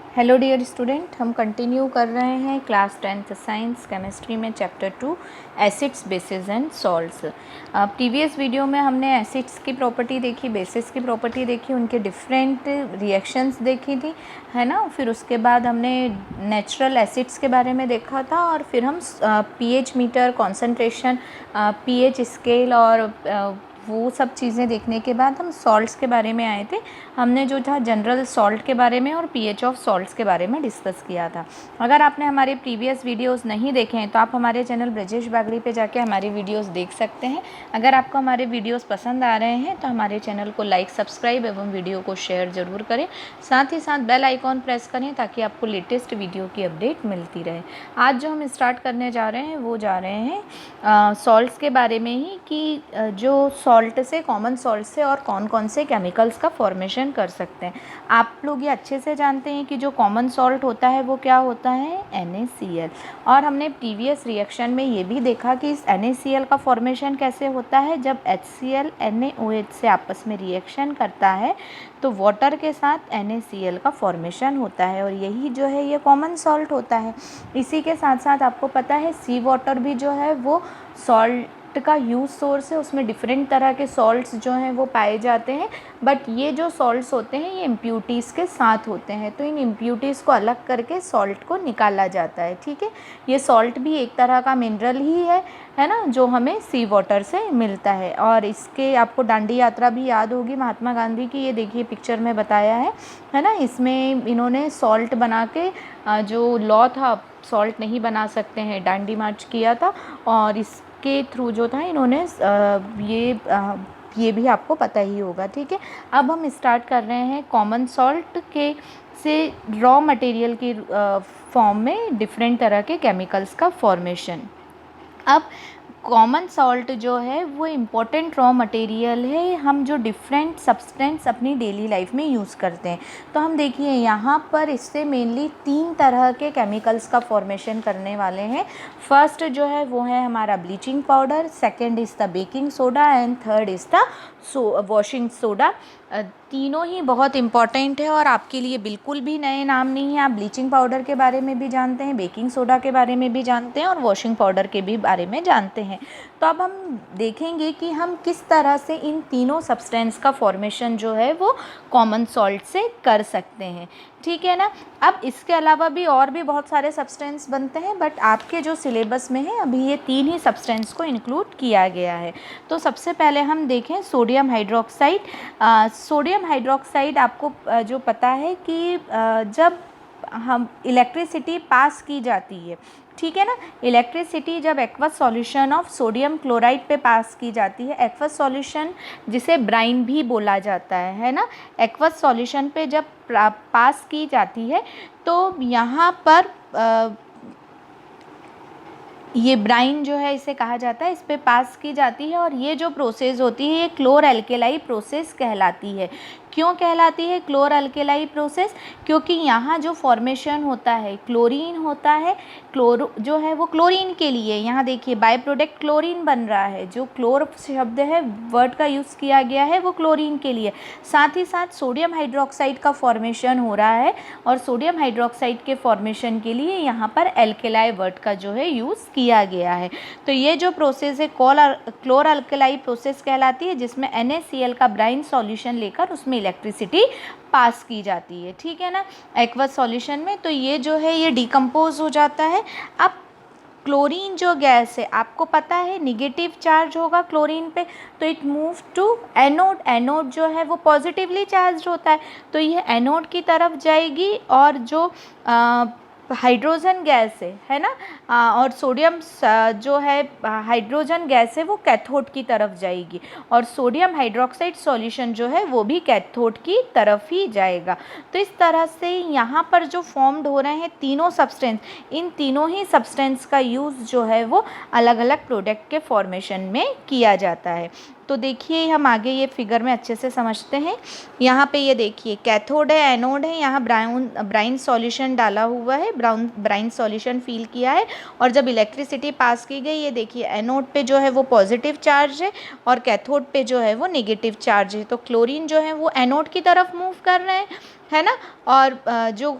Hello dear student, हम continue कर रहे हैं क्लास 10th साइंस केमिस्ट्री में chapter 2 acids bases and salts. Previous video में हमने एसिड्स की प्रॉपर्टी देखी, बेसिस की प्रॉपर्टी देखी, उनके डिफरेंट रिएक्शंस देखी थी, है ना। फिर उसके बाद हमने नेचुरल एसिड्स के बारे में देखा था और फिर हम pH meter, concentration, pH scale और वो सब चीज़ें देखने के बाद हम सॉल्ट्स के बारे में आए थे। हमने जो था जनरल सॉल्ट के बारे में और पीएच ऑफ सॉल्ट्स के बारे में डिस्कस किया था। अगर आपने हमारे प्रीवियस वीडियोस नहीं देखे हैं तो आप हमारे चैनल ब्रजेश बागड़ी पे जाके हमारी वीडियोस देख सकते हैं। अगर आपको हमारे वीडियोस पसंद आ रहे हैं तो हमारे चैनल को लाइक, सब्सक्राइब एवं वीडियो को शेयर ज़रूर करें। साथ ही साथ बेल आइकॉन प्रेस करें ताकि आपको लेटेस्ट वीडियो की अपडेट मिलती रहे। आज जो हम स्टार्ट करने जा रहे हैं वो जा रहे हैं सॉल्ट्स के बारे में ही, कि जो सॉल्ट से, कॉमन सॉल्ट से और कौन कौन से केमिकल्स का फॉर्मेशन कर सकते हैं। आप लोग ये अच्छे से जानते हैं कि जो कॉमन सॉल्ट होता है वो क्या होता है, NaCl। और हमने प्रीवियस रिएक्शन में ये भी देखा कि इस NaCl का फॉर्मेशन कैसे होता है। जब HCl NaOH से आपस में रिएक्शन करता है तो वाटर के साथ NaCl का फॉर्मेशन होता है और यही जो है ये कॉमन सॉल्ट होता है। इसी के साथ साथ आपको पता है सी वाटर भी जो है वो सॉल्ट का यूज सोर्स है। उसमें डिफरेंट तरह के सॉल्ट्स जो हैं वो पाए जाते हैं, बट ये जो सॉल्ट्स होते हैं ये इम्प्यूटीज़ के साथ होते हैं, तो इन इम्प्यूटीज़ को अलग करके सॉल्ट को निकाला जाता है। ठीक है, ये सॉल्ट भी एक तरह का मिनरल ही है ना, जो हमें सी वाटर से मिलता है। और इसके आपको दांडी यात्रा भी याद होगी महात्मा गांधी की, ये देखिए पिक्चर में बताया है ना। इसमें इन्होंने सॉल्ट बना के जो लॉ था सॉल्ट नहीं बना सकते हैं, दांडी मार्च किया था और इसके थ्रू जो था इन्होंने ये भी आपको पता ही होगा। ठीक है, अब हम स्टार्ट कर रहे हैं कॉमन सॉल्ट के से रॉ मटेरियल की फॉर्म में डिफरेंट तरह के केमिकल्स का फॉर्मेशन। अब कॉमन सॉल्ट जो है वो इम्पॉर्टेंट रॉ मटेरियल है, हम जो डिफरेंट सब्सटेंस अपनी डेली लाइफ में यूज़ करते हैं। तो हम देखिए यहाँ पर इससे मेनली 3 तरह के केमिकल्स का फॉर्मेशन करने वाले हैं। फर्स्ट जो है वो है हमारा bleaching powder, second is the baking soda and third is the washing soda. तीनों ही बहुत इम्पॉर्टेंट है और आपके लिए बिल्कुल भी नए नाम नहीं है। आप ब्लीचिंग पाउडर के बारे में भी जानते हैं, बेकिंग सोडा के बारे में भी जानते हैं और वॉशिंग पाउडर के भी बारे में जानते हैं। तो अब हम देखेंगे कि हम किस तरह से इन तीनों सब्सटेंस का फॉर्मेशन जो है वो कॉमन सॉल्ट से कर सकते हैं। ठीक है ना। अब इसके अलावा भी और भी बहुत सारे सब्सटेंस बनते हैं, बट आपके जो सिलेबस में है अभी ये 3 ही सब्सटेंस को इंक्लूड किया गया है। तो सबसे पहले हम देखें सोडियम हाइड्रोक्साइड। सोडियम हाइड्रोक्साइड आपको जो पता है कि जब हम इलेक्ट्रिसिटी पास की जाती है, ठीक है ना, इलेक्ट्रिसिटी जब aqueous solution of sodium chloride पे पास की जाती है, एक्वस सॉल्यूशन जिसे ब्राइन भी बोला जाता है ना, एक्वस सॉल्यूशन पे जब पास की जाती है तो यहाँ पर ये ब्राइन जो है इसे कहा जाता है, इस पे पास की जाती है और ये जो प्रोसेस होती है ये क्लोर अल्केलाई प्रोसेस कहलाती है। क्यों कहलाती है क्लोर अल्केलाई प्रोसेस? क्योंकि यहाँ जो फॉर्मेशन होता है क्लोरीन होता है, क्लोरो जो है वो क्लोरीन के लिए, यहाँ देखिए बाय प्रोडक्ट क्लोरीन बन रहा है। जो क्लोर शब्द है, वर्ड का यूज़ किया गया है वो क्लोरीन के लिए। साथ ही साथ सोडियम हाइड्रोक्साइड का फॉर्मेशन हो रहा है और सोडियम हाइड्रोक्साइड के फॉर्मेशन के लिए यहाँ पर एल्केलाई वर्ड का जो है यूज़ किया गया है। तो ये जो प्रोसेस है क्लोर अल्केलाई प्रोसेस कहलाती है, जिसमें NaCl का ब्राइन सॉल्यूशन लेकर उसमें इलेक्ट्रिसिटी पास की जाती है। ठीक है ना, एक्वस सॉल्यूशन में। तो ये जो है ये डिकम्पोज हो जाता है। अब क्लोरीन जो गैस है आपको पता है निगेटिव चार्ज होगा क्लोरीन पे, तो it move to anode. Anode जो है वो पॉजिटिवली चार्ज होता है, तो ये एनोड की तरफ जाएगी और जो हाइड्रोजन गैस है ना, और सोडियम जो है हाइड्रोजन गैस है वो कैथोड की तरफ जाएगी और सोडियम हाइड्रोक्साइड सॉल्यूशन जो है वो भी कैथोड की तरफ ही जाएगा। तो इस तरह से यहाँ पर जो फॉर्म्ड हो रहे हैं तीनों सब्सटेंस, इन तीनों ही सब्सटेंस का यूज़ जो है वो अलग अलग प्रोडक्ट के फॉर्मेशन में किया जाता है। तो देखिए हम आगे ये फिगर में अच्छे से समझते हैं। यहाँ पे ये देखिए कैथोड है, एनोड है, यहाँ ब्राइन सॉल्यूशन डाला हुआ है, ब्राइन सॉल्यूशन फिल किया है और जब इलेक्ट्रिसिटी पास की गई, ये देखिए एनोड पे जो है वो पॉजिटिव चार्ज है और कैथोड पे जो है वो नेगेटिव चार्ज है। तो क्लोरीन जो है वो एनोड की तरफ मूव कर रहे हैं है ना, और जो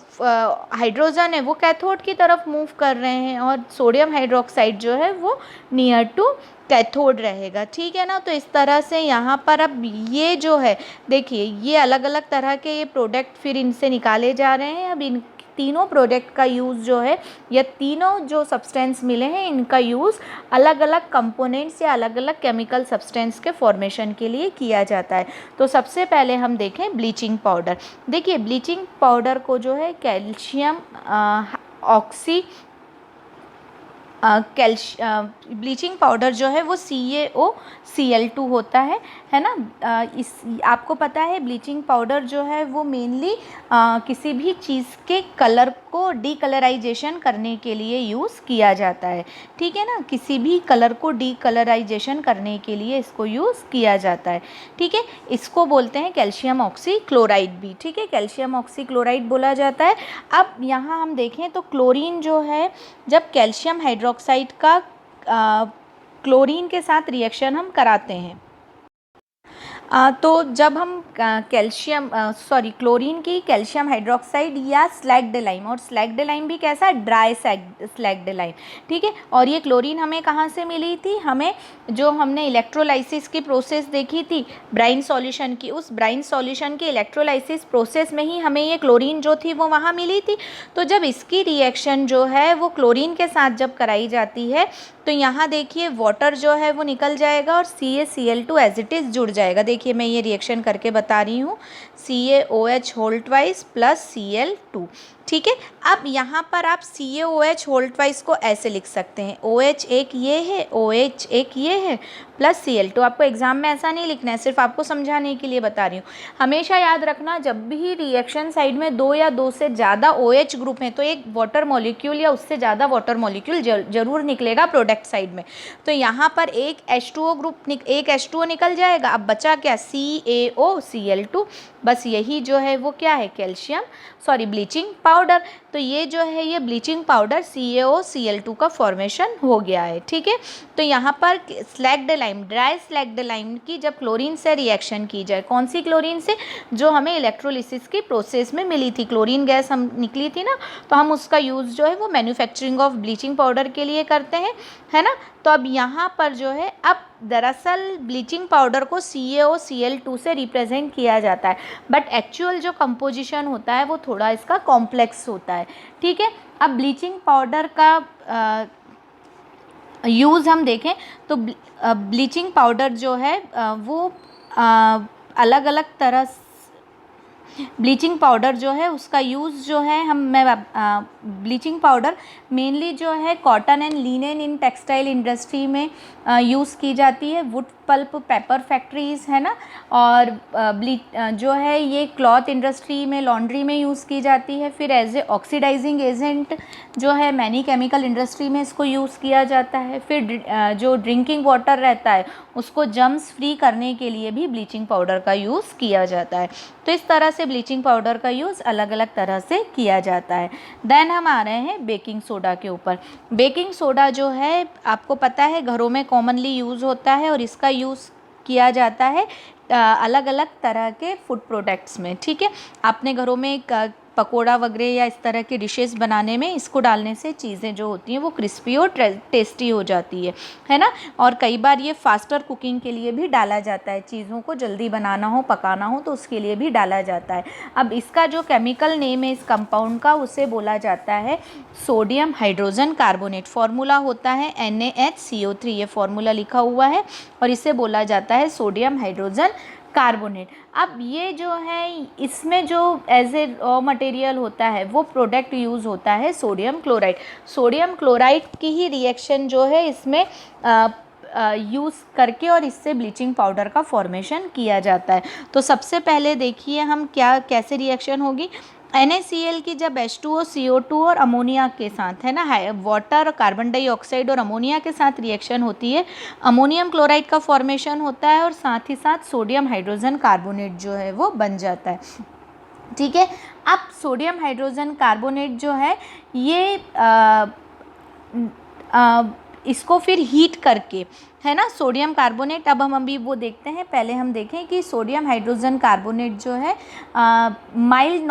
हाइड्रोजन है वो कैथोड की तरफ मूव कर रहे हैं, और सोडियम हाइड्रोक्साइड जो है वो नियर टू कैथोड रहेगा, ठीक है ना। तो इस तरह से यहाँ पर अब ये जो है देखिए, ये अलग अलग तरह के ये प्रोडक्ट फिर इनसे निकाले जा रहे हैं। अब इन तीनों प्रोडक्ट का यूज़ जो है, या तीनों जो सब्सटेंस मिले हैं इनका यूज़ अलग अलग कंपोनेंट्स या अलग अलग केमिकल सब्सटेंस के फॉर्मेशन के लिए किया जाता है। तो सबसे पहले हम देखें ब्लीचिंग पाउडर। देखिए ब्लीचिंग पाउडर को जो है कैल्शियम ऑक्सी ब्लीचिंग पाउडर जो है वो CaOCl2 होता है ना। इस आपको पता है ब्लीचिंग पाउडर जो है वो मेनली किसी भी चीज़ के कलर को डीकलराइजेशन करने के लिए यूज़ किया जाता है, ठीक है ना। किसी भी कलर को डीकलराइजेशन करने के लिए इसको यूज़ किया जाता है, ठीक है। इसको बोलते हैं कैल्शियम ऑक्सीक्लोराइड भी, ठीक है, कैल्शियम ऑक्सीक्लोराइड बोला जाता है। अब यहाँ हम देखें तो क्लोरीन जो है, जब कैल्शियम हाइड्रोक्साइड का क्लोरीन के साथ रिएक्शन हम कराते हैं, तो जब हम क्लोरीन की कैल्शियम हाइड्रोक्साइड या स्लैग्ड-लाइम, और स्लैग्ड-लाइम भी कैसा, ड्राई स्लैग्ड-लाइम, ठीक है। और ये क्लोरीन हमें कहाँ से मिली थी, हमें जो हमने इलेक्ट्रोलाइसिस की प्रोसेस देखी थी ब्राइन सॉल्यूशन की, उस ब्राइन सॉल्यूशन की इलेक्ट्रोलाइसिस प्रोसेस में ही हमें ये क्लोरीन जो थी वो वहाँ मिली थी। तो जब इसकी रिएक्शन जो है वो क्लोरीन के साथ जब कराई जाती है, तो यहाँ देखिए वाटर जो है वो निकल जाएगा और CaCl2 एज इट इज़ जुड़ जाएगा। देखिए मैं ये रिएक्शन करके बता रही हूँ, CaOH whole twice plus Cl2, ठीक है। अब यहाँ पर आप CaOH होल ट्वाइस को ऐसे लिख सकते हैं, OH एक ये है, OH एक ये है, प्लस Cl2। आपको एग्जाम में ऐसा नहीं लिखना है, सिर्फ आपको समझाने के लिए बता रही हूँ। हमेशा याद रखना, जब भी रिएक्शन साइड में दो या दो से ज़्यादा OH ग्रुप हैं तो एक वाटर मॉलिक्यूल या उससे ज़्यादा वाटर मॉलिक्यूल जरूर निकलेगा प्रोडक्ट साइड में। तो यहाँ पर एक H2O ग्रुप, एक H2O निकल जाएगा। अब बचा क्या, CaOCl2, बस यही जो है वो क्या है, ब्लीचिंग पाउडर। तो ये जो है ये ब्लीचिंग पाउडर CaOCl2 का फॉर्मेशन हो गया है, ठीक है। तो यहाँ पर slagged lime, dry slagged lime की जब क्लोरीन से रिएक्शन की जाए, कौन सी क्लोरीन से, जो हमें इलेक्ट्रोलिसिस की प्रोसेस में मिली थी, क्लोरीन गैस हम निकली थी ना, तो हम उसका यूज़ जो है वो मैन्युफैक्चरिंग ऑफ ब्लीचिंग पाउडर के लिए करते हैं, है ना। तो अब यहाँ पर जो है, अब दरअसल ब्लीचिंग पाउडर को CaOCl2 से रिप्रेजेंट किया जाता है, बट एक्चुअल जो कंपोजिशन होता है वो थोड़ा इसका कॉम्प्लेक्स होता है, ठीक है। अब ब्लीचिंग पाउडर का यूज़ हम देखें तो ब्लीचिंग पाउडर जो है वो अलग अलग तरह, ब्लीचिंग पाउडर जो है उसका यूज़ जो है ब्लीचिंग पाउडर मेनली जो है cotton and linen in textile industry में यूज़ की जाती है, वुड पल्प पेपर फैक्ट्रीज़, है ना। और जो है ये क्लॉथ इंडस्ट्री में, लॉन्ड्री में यूज़ की जाती है। फिर एज ए ऑक्सीडाइजिंग एजेंट जो है मैनी केमिकल इंडस्ट्री में इसको यूज़ किया जाता है। फिर जो ड्रिंकिंग वाटर रहता है उसको जम्स फ्री करने के लिए भी ब्लीचिंग पाउडर का यूज़ किया जाता है। तो इस तरह से ब्लीचिंग पाउडर का यूज़ अलग अलग तरह से किया जाता है। देन हम आ रहे हैं बेकिंग सोडा के ऊपर। बेकिंग सोडा जो है आपको पता है घरों में कॉमनली यूज़ होता है, और इसका यूज़ किया जाता है अलग अलग तरह के फूड प्रोडक्ट्स में, ठीक है। आपने घरों में पकोड़ा वगैरह या इस तरह की डिशेस बनाने में इसको डालने से चीज़ें जो होती हैं वो क्रिस्पी और टेस्टी हो जाती है ना। और कई बार ये फास्टर कुकिंग के लिए भी डाला जाता है, चीज़ों को जल्दी बनाना हो, पकाना हो तो उसके लिए भी डाला जाता है। अब इसका जो केमिकल नेम है इस कंपाउंड का, उसे बोला जाता है सोडियम हाइड्रोजन कार्बोनेट। फार्मूला होता है NaHCO3, ये फार्मूला लिखा हुआ है, और इसे बोला जाता है सोडियम हाइड्रोजन कार्बोनेट। अब ये जो है इसमें जो एज ए रॉ मटेरियल होता है वो प्रोडक्ट यूज़ होता है सोडियम क्लोराइड। सोडियम क्लोराइड की ही रिएक्शन जो है इसमें यूज़ करके और इससे ब्लीचिंग पाउडर का फॉर्मेशन किया जाता है। तो सबसे पहले देखिए हम कैसे रिएक्शन होगी। NaCl की जब H2O CO2 और अमोनिया के साथ, है ना, वाटर, कार्बन डाइऑक्साइड और अमोनिया के साथ रिएक्शन होती है, अमोनियम क्लोराइड का फॉर्मेशन होता है और साथ ही साथ सोडियम हाइड्रोजन कार्बोनेट जो है वो बन जाता है, ठीक है। अब सोडियम हाइड्रोजन कार्बोनेट जो है ये इसको फिर हीट करके, है ना, सोडियम कार्बोनेट, अब हम अभी वो देखते हैं। पहले हम देखें कि सोडियम हाइड्रोजन कार्बोनेट जो है mild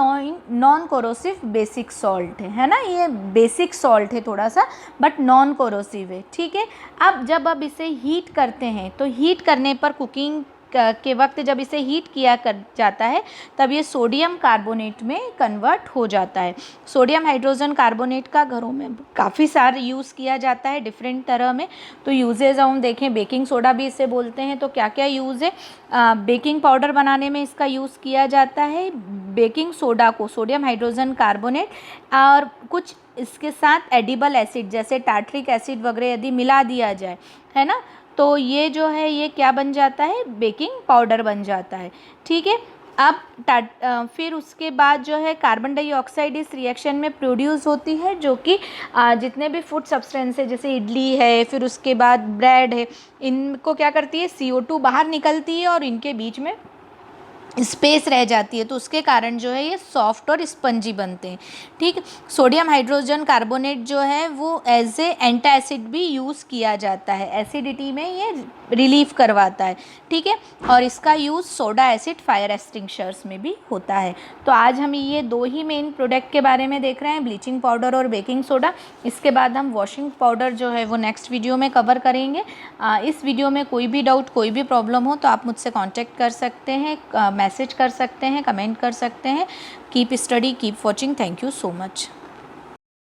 non corrosive basic salt है ना, ये बेसिक सॉल्ट है थोड़ा सा, बट नॉन कोरोसिव है, ठीक है। अब इसे हीट करते हैं, तो हीट करने पर कुकिंग के वक्त जब इसे हीट किया कर जाता है तब ये सोडियम कार्बोनेट में कन्वर्ट हो जाता है। सोडियम हाइड्रोजन कार्बोनेट का घरों में काफ़ी सारा यूज़ किया जाता है डिफरेंट तरह में। तो यूजेज हम देखें, बेकिंग सोडा भी इसे बोलते हैं, तो क्या क्या यूज़ है। बेकिंग पाउडर बनाने में इसका यूज़ किया जाता है। बेकिंग सोडा को सोडियम हाइड्रोजन कार्बोनेट और कुछ इसके साथ एडिबल एसिड जैसे टार्ट्रिक एसिड वगैरह यदि मिला दिया जाए, है ना, तो ये जो है ये क्या बन जाता है, बेकिंग पाउडर बन जाता है, ठीक है। अब फिर उसके बाद जो है कार्बन डाइऑक्साइड इस रिएक्शन में प्रोड्यूस होती है, जो कि जितने भी फूड सब्सटेंस है जैसे इडली है, फिर उसके बाद ब्रेड है, इनको क्या करती है, CO2 बाहर निकलती है और इनके बीच में स्पेस रह जाती है, तो उसके कारण जो है ये सॉफ्ट और स्पंजी बनते हैं, ठीक। सोडियम हाइड्रोजन कार्बोनेट जो है वो एज ए एंटी एसिड भी यूज़ किया जाता है, एसिडिटी में ये रिलीफ करवाता है, ठीक है। और इसका use soda acid fire extinguishers में भी होता है। तो आज हम ये दो ही मेन प्रोडक्ट के बारे में देख रहे हैं, ब्लीचिंग पाउडर और बेकिंग सोडा। इसके बाद हम वॉशिंग पाउडर जो है वो नेक्स्ट वीडियो में कवर करेंगे। इस वीडियो में कोई भी डाउट, कोई भी प्रॉब्लम हो तो आप मुझसे कॉन्टैक्ट कर सकते हैं, मैसेज कर सकते हैं, कमेंट कर सकते हैं। Keep study, keep watching. Thank you so much.